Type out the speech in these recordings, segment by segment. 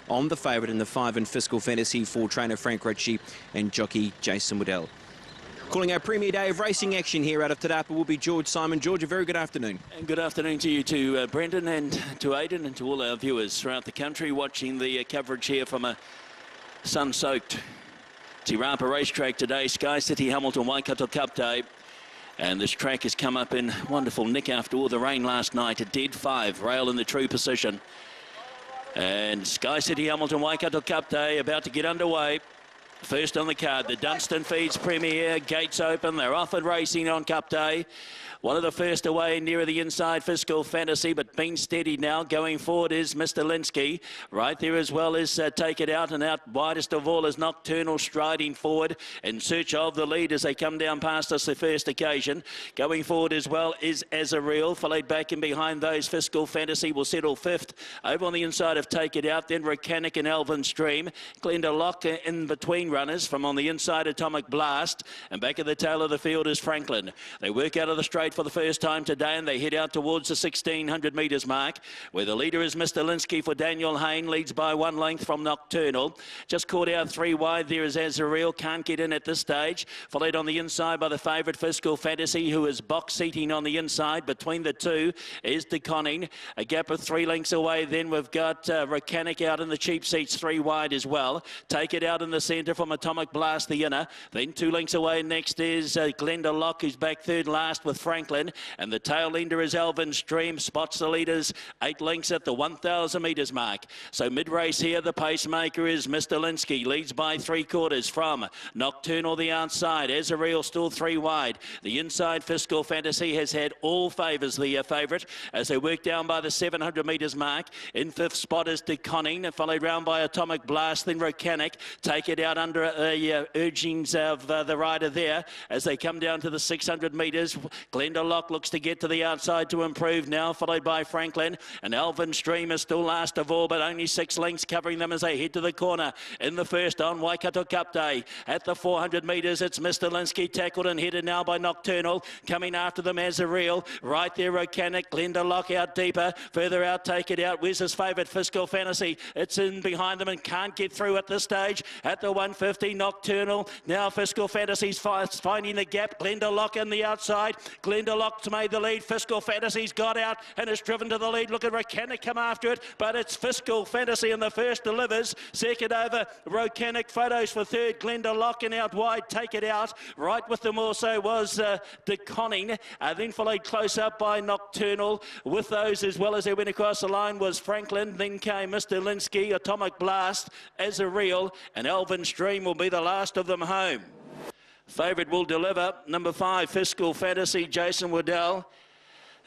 on the favourite in the 5 in Fiscal Fantasy for trainer Frank Ritchie and jockey Jason Waddell. Calling our premier day of racing action here out of Te Rapa will be George Simon. George, a very good afternoon. And good afternoon to you too, Brendan, and to Aidan and to all our viewers throughout the country watching the coverage here from a sun-soaked Te Rapa racetrack today. Sky City Hamilton Waikato Cup Day. And this track has come up in wonderful nick after all the rain last night. A dead 5, rail in the true position. And Sky City Hamilton Waikato Cup Day about to get underway. First on the card, the Dunstan Feeds Premier, gates open, they're off and racing on Cup Day. One of the first away nearer the inside, Fiscal Fantasy, but being steady now. Going forward is Mr. Linsky. Right there as well is Take It Out, and out widest of all is Nocturnal striding forward in search of the lead as they come down past us the first occasion. Going forward as well is Azareel, followed back and behind those. Fiscal Fantasy will settle 5th. Over on the inside of Take It Out, then Recanic and Elvin Stream. Glenda Lock in between runners from on the inside, Atomic Blast, and back at the tail of the field is Franklin. They work out of the straight for the first time today, and they head out towards the 1600 metres mark, where the leader is Mr. Linsky for Daniel Hayne, leads by 1 length from Nocturnal. Just caught out 3 wide, there is Azareel, can't get in at this stage. Followed on the inside by the favourite Fiscal Fantasy, who is box seating on the inside. Between the two is DeConning, a gap of 3 lengths away. Then we've got Recanic out in the cheap seats, 3 wide as well. Take It Out in the centre from Atomic Blast, the inner. Then 2 lengths away next is Glenda Lock, who's back third last with Franklin, and the tail ender is Elvin Stream. Spots the leaders 8 lengths at the 1,000 metres mark. So mid-race here, the pacemaker is Mr. Linsky, leads by 3/4 from Nocturnal the outside. Azareel still 3 wide. The inside Fiscal Fantasy has had all favours, the favourite, as they work down by the 700 metres mark. In 5th spot is DeConning, followed round by Atomic Blast, then Recanic. Take It Out under the urgings of the rider there as they come down to the 600 metres. Glenda Lock looks to get to the outside to improve now, followed by Franklin, and Elvin Stream is still last of all, but only 6 lengths covering them as they head to the corner. In the first on Waikato Cup Day at the 400 metres, it's Mr. Linsky, tackled and headed now by Nocturnal. Coming after them Azareel, right there Recanic, Glenda Lock out deeper, further out Take It Out. Where's his favourite Fiscal Fantasy? It's in behind them and can't get through at this stage. At the 150 Nocturnal, now Fiscal Fantasy's finding the gap. Glenda Lock in the outside. Glenda Lock's made the lead. Fiscal Fantasy's got out and is driven to the lead. Look at Recanic come after it, but it's Fiscal Fantasy in the first, delivers. Second over Recanic, photos for third. Glenda Lock and out wide Take It Out. Right with them also was DeConning, then followed close up by Nocturnal. With those as well as they went across the line was Franklin. Then came Mr. Linsky, Atomic Blast, Azareel, and Elvin Stream will be the last of them home. Favourite will deliver, number 5, Fiscal Fantasy, Jason Waddell.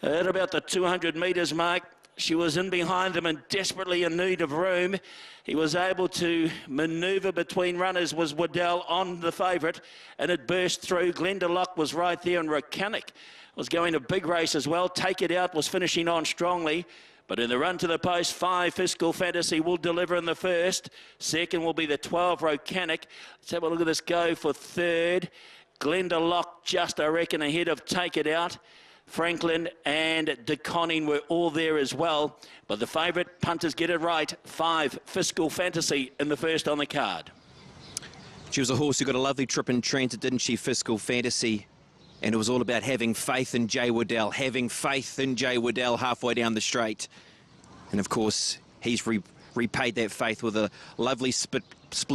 At about the 200 metres mark, she was in behind them and desperately in need of room. He was able to manoeuvre between runners, was Waddell on the favourite, and it burst through. Glenda Lock was right there, and Recanic was going a big race as well. Take It Out was finishing on strongly. But in the run to the post, 5 Fiscal Fantasy will deliver in the first. Second will be the 12 Recanic. Let's have a look at this go for third. Glenda Lock just, I reckon, ahead of Take It Out. Franklin and DeConning were all there as well. But the favourite, punters get it right, 5 Fiscal Fantasy in the first on the card. She was a horse who got a lovely trip in transit, didn't she, Fiscal Fantasy? And it was all about having faith in Jay Waddell, having faith in Jay Waddell halfway down the straight. And of course, he's repaid that faith with a lovely split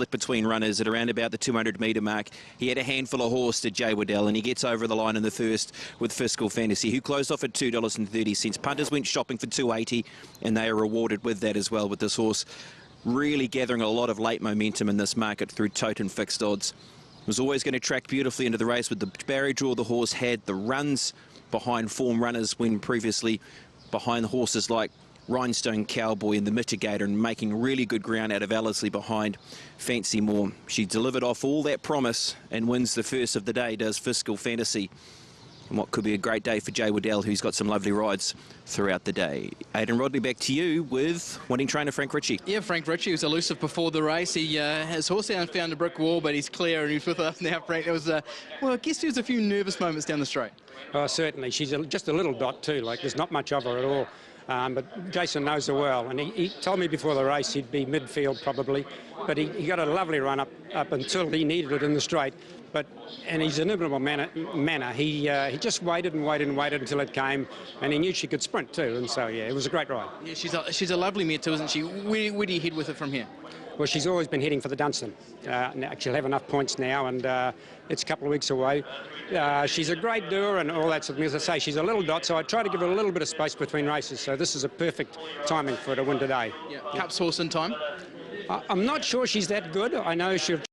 between runners at around about the 200 metre mark. He had a handful of horse to Jay Waddell, and he gets over the line in the first with Fiscal Fantasy, who closed off at $2.30. Punters went shopping for $2.80, and they are rewarded with that as well, with this horse really gathering a lot of late momentum in this market through tote fixed odds. Was always going to track beautifully into the race with the barrier draw the horse had, the runs behind form runners when previously behind the horses like Rhinestone Cowboy and the Mitigator, and making really good ground out of Ellerslie behind Fancy More. She delivered off all that promise and wins the first of the day, does Fiscal Fantasy. And what could be a great day for Jay Waddell, who's got some lovely rides throughout the day. Aidan Rodley, back to you with winning trainer Frank Ritchie. Yeah, Frank Ritchie was elusive before the race. He his horse down found a brick wall, but he's clear and he's with us now, Frank. There was, well, I guess there was a few nervous moments down the straight. Oh, certainly. She's just a little dot too. Like, there's not much of her at all. But Jason knows her well, and he told me before the race he'd be midfield probably, but he got a lovely run up until he needed it in the straight. And his inimitable manner, he just waited and waited and waited until it came, and he knew she could sprint too, and so yeah, it was a great ride. Yeah, she's a lovely mare too, isn't she? Where do you head with her from here? Well, she's always been heading for the Dunstan. Now she'll have enough points now, and it's a couple of weeks away. She's a great doer and all that sort of thing. As I say, she's a little dot, so I try to give her a little bit of space between races, so this is a perfect timing for her to win today. Yeah. Cup's horse in time? I'm not sure she's that good. I know she'll